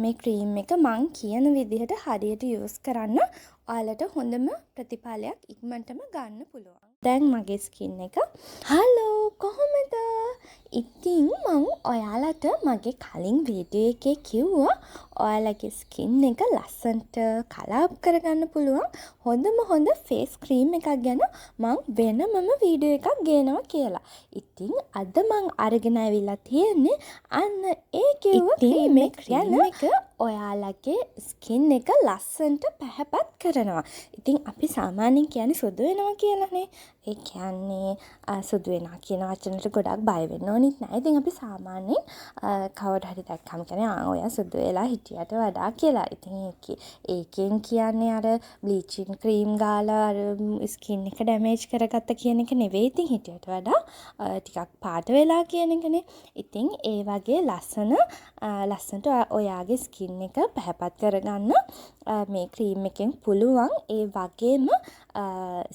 මේ ක්‍රීම් එක මං කියන විදිහට හරියට යූස් කරන්න ඔයාලට හොඳම ප්‍රතිඵලයක් ඉක්මනටම ගන්න පුළුවන්. දැන් මගේ ස්කින් එක හලෝ කොහොමද? ඉතින් මං ඔයාලට මගේ කලින් වීඩියෝ එකේ කිව්වා ඔයාලගේ ස්කින් එක ලස්සනට කලර් අප් කරගන්න පුළුවන් හොඳ ෆේස් ක්‍රීම් එකක් ගැන මං වෙනමම වීඩියෝ එකක් ගේනවා කියලා. ඉතින් අද මං අරගෙන ඇවිල්ලා තියෙන්නේ අන්න ඒ කිව්ව ක්‍රීම් එක ඔයාලගේ ස්කින් එක ලස්සනට පැහැපත් කරනවා. ඉතින් අපි සාමාන්‍යයෙන් කියන්නේ සුදු වෙනවා කියලානේ. ඒ කියන්නේ සුදු වෙනවා කියන වචනෙට ගොඩක් බය වෙන්න ඕනෙත් නෑ. ඉතින් අපි සාමාන්‍යයෙන් කවුරු හරි දැක්කම කියන්නේ ඔයා සුදු වෙලා හිටියට වඩා කියලා. ඉතින් ඒකෙන් කියන්නේ අර බ්ලීචින් ක්‍රීම් ගාලා අර ස්කින් එක ඩැමේජ් කරගත්ත කියන එක නෙවෙයි. ඉතින් හිටියට වඩා ටිකක් පාට වෙලා කියන එකනේ. ඉතින් ඒ වගේ ලස්සනට ඔයාගේ ස්කින් එක පැහැපත් කරගන්න මේ ක්‍රීම් එකෙන් පුළුවන්. ඒ වගේම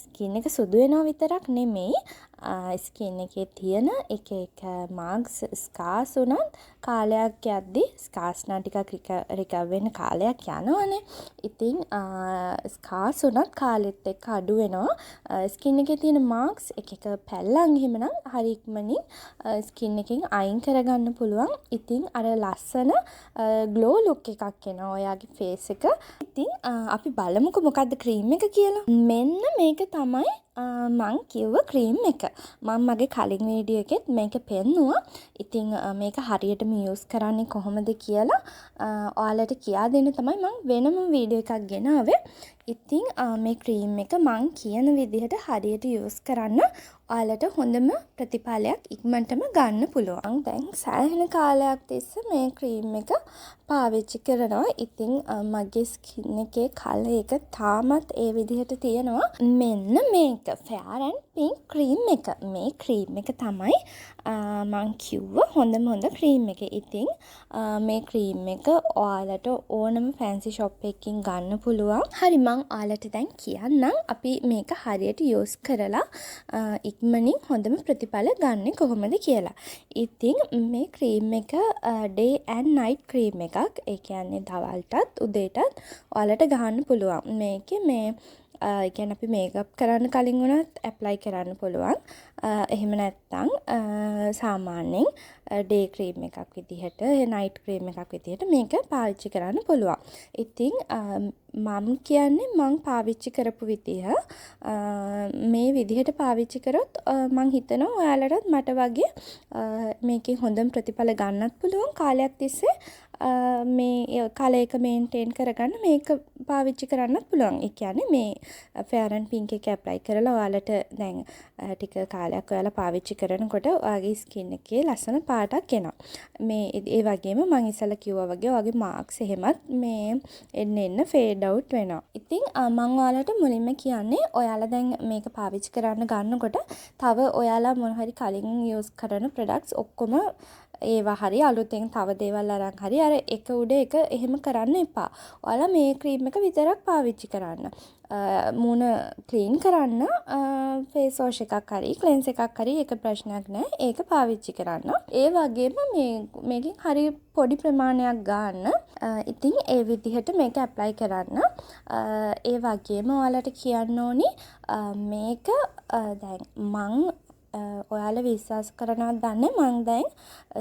ස්කින් එක සුදු වෙනවා විතරක් නෙමෙයි ස්කින් එකේ තියෙන එක මාර්ක්ස් ස්කාර්ස් උනත් කාලයක් යද්දි ස්කාර්ස් නම් ටිකක් රිකවර් වෙන්න කාලයක් යනවනේ. ඉතින් ස්කාර්ස් උනත් කාලෙත් එක්ක අඩු වෙනවා. ස්කින් එකේ තියෙන මාර්ක්ස් එක පැල්ලන් එහෙමනම් හරි ඉක්මනින් ස්කින් එකෙන් අයින් කරගන්න පුළුවන්. ඉතින් අර ලස්සන ග්ලෝ ලුක් එකක් එනවා ඔයාගේ ෆේස් එක. ඉතින් අපි බලමුකෝ මොකද්ද ක්‍රීම් එක කියලා. මෙන්න මේක තමයි මං කිව්ව ක්‍රීම් එක. මම මගේ කලින් වීඩියෝ එකෙත් මේක පෙන්නුවා. ඉතින් මේක හරියටම යූස් කරන්නේ කොහොමද කියලා ඔයාලට කියා දෙන්න තමයි මං වෙනම වීඩියෝ එකක් ගෙනාවේ. ඉතින් මේ ක්‍රීම් එක මං කියන විදිහට හරියට යූස් කරන්න ඔයාලට හොඳම ප්‍රතිඵලයක් ඉක්මනටම ගන්න පුළුවන්. දැන් සෑහෙන කාලයක් තිස්සේ මේ ක්‍රීම් එක පාවිච්චි කරනවා. ඉතින් මගේ ස්කින් එකේ කලර් එක තාමත් ඒ විදිහට තියෙනවා. මෙන්න මේක Fair and Pink ක්‍රීම් එක. මේ ක්‍රීම් එක තමයි මං කිව්ව හොඳම ක්‍රීම් එක. ඉතින් මේ ක්‍රීම් එක ඔයාලට ඕනම ෆැන්සි ෂොප් එකකින් ගන්න පුළුවන්. හරි මං ඔයාලට දැන් කියන්නම් අපි මේක හරියට යූස් කරලා ඉක්මනින් හොඳම ප්‍රතිඵල ගන්න කොහොමද කියලා. ඉතින් මේ ක්‍රීම් එක day and night ක්‍රීම් එකක්. ඒ කියන්නේ දවල්ටත් උදේටත් ඔයාලට ගන්න පුළුවන්. මේකේ මේ කියන්නේ අපි මේකප් කරන්න කලින් උනත් ඇප්ලයි කරන්න පුළුවන්. එහෙම නැත්නම් සාමාන්‍යයෙන් ඩේ ක්‍රීම් එකක් විදිහට නයිට් ක්‍රීම් එකක් විදිහට මේක පාවිච්චි කරන්න පුළුවන්. ඉතින් මම කියන්නේ මං පාවිච්චි කරපු විදිහ මේ විදිහට පාවිච්චි කරොත් මං හිතනවා ඔයාලටත් මට වගේ මේකෙන් හොඳම ප්‍රතිඵල ගන්නත් පුළුවන්. කාලයක් තිස්සේ මේ කලර් එක මේන්ටේන් කරගන්න මේක පාවිච්චි කරන්නත් පුළුවන්. ඒ කියන්නේ මේ Fair and Pink එක ඇප්ලයි කරලා ඔයාලට දැන් ටික කාලයක් ඔයාලා පාවිච්චි කරනකොට ඔයාගේ ස්කින් එකේ ලස්සන පාටක් එනවා. මේ ඒ වගේම මම ඉස්සෙල්ලා කිව්වා වගේ ඔයාගේ මාර්ක්ස් එහෙමත් මේ එන්න ෆේඩ් අවුට් වෙනවා. ඉතින් මම ඔයාලට මුලින්ම කියන්නේ ඔයාලා දැන් මේක පාවිච්චි කරන්න ගන්නකොට තව ඔයාලා මොන හරි කලින් යූස් කරන ප්‍රොඩක්ට්ස් ඔක්කොම ඒවා හරි අලුතෙන් තව දේවල් අරන් හරි අර එක උඩ එක එහෙම කරන්න එපා. ඔයාලා මේ ක්‍රීම් එක විතරක් පාවිච්චි කරන්න. මූණ ක්ලීන් කරන්න ෆේස් වොෂ් එකක් හරි ක්ලෙන්ස් එකක් හරි ඒක ප්‍රශ්නයක් නෑ. ඒක පාවිච්චි කරන්න. ඒ වගේම මේකෙන් හරි පොඩි ප්‍රමාණයක් ගන්න. ඉතින් ඒ විදිහට මේක ඇප්ලයි කරන්න. ඒ වගේම ඔයාලට කියන්න ඕනි මේක දැන් මං ඔයාලා විශ්වාස කරනවද දන්නේ මං දැන්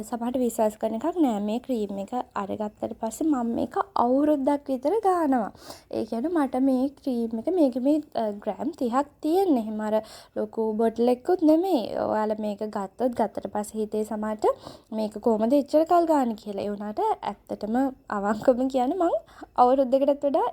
සමහරට විශ්වාස කරන එකක් නෑ. මේ ක්‍රීම් එක අරගත්තට පස්සේ මම මේක අවුරුද්දක් විතර ගන්නවා. ඒ කියන්නේ මට මේ ක්‍රීම් එක මේකේ මේ ග්‍රෑම් 30ක් තියෙන්නේ. එහෙම අර ලොකු බොටල් එකකුත් නෙමෙයි. ඔයාලා මේක ගත්තට පස්සේ හිතේ සමහරට මේක කොහමද එච්චර කල් ගන්න කියලා. ඒ වුණාට ඇත්තටම අවංකවම කියන්නේ මං අවුරුද්දකටත් වඩා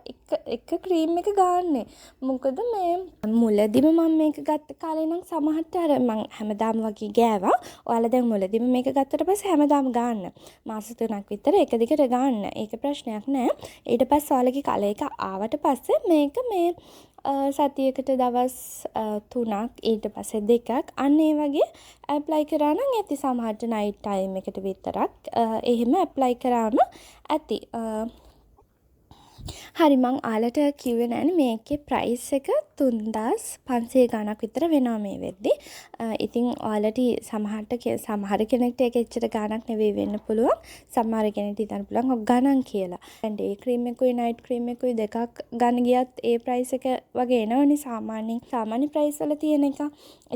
එක ක්‍රීම් එක ගන්නෙ. මොකද මේ මුලදිම මම මේක ගත්ත කාලේ නම් සමහරට අර මං හැමදාම වගේ ගෑවා. ඔයාලා දැන් මුලදීම මේක ගත්තට පස්සේ හැමදාම ගන්න. මාස 3ක් විතර එක දිගට ගන්න. ඒක ප්‍රශ්නයක් නෑ. ඊට පස්සේ ඔයාලගේ කලර් එක ආවට පස්සේ මේක මේ සතියකට දවස් 3ක් ඊට පස්සේ 2ක් අන්න ඒ වගේ ඇප්ලයි කරා නම් ඇති. සමහරට නයිට් ටයිම් එකට විතරක් එහෙම ඇප්ලයි කරාම ඇති. හරි මං ආලට කිව්වේ නෑනේ මේකේ ප්‍රයිස් එක 3500 ගණක් විතර වෙනවා මේ වෙද්දි. ඉතින් ඔයාලට සමහර කෙනෙක්ට ඒක එච්චර ගාණක් නෙවෙයි වෙන්න පුළුවන්. සමහර කෙනෙක්ට හිතන්න පුළුවන් ඔක් ගණන් කියලා. දැන් ඩේ ක්‍රීම් එකකුයි නයිට් ක්‍රීම් එකකුයි දෙකක් ගන්න ගියත් ඒ ප්‍රයිස් එක වගේ එනවනේ සාමාන්‍ය ප්‍රයිස් වල තියෙන එක.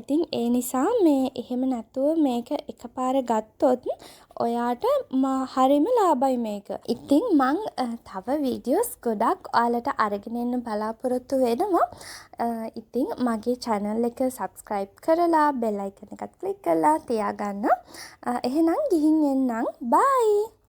ඉතින් ඒ නිසා මේ එහෙම නැතුව මේක එකපාර ගත්තොත් ඔයාට හරිම ලාභයි මේක. ඉතින් මං තව වීඩියෝස් ගොඩක් ඔයාලට අරගෙන එන්න බලාපොරොත්තු වෙනවා. ඉතින් මගේ channel එක subscribe කරලා bell icon එකත් click කරලා තියාගන්න. එහෙනම් ගිහින් එන්නම්. bye.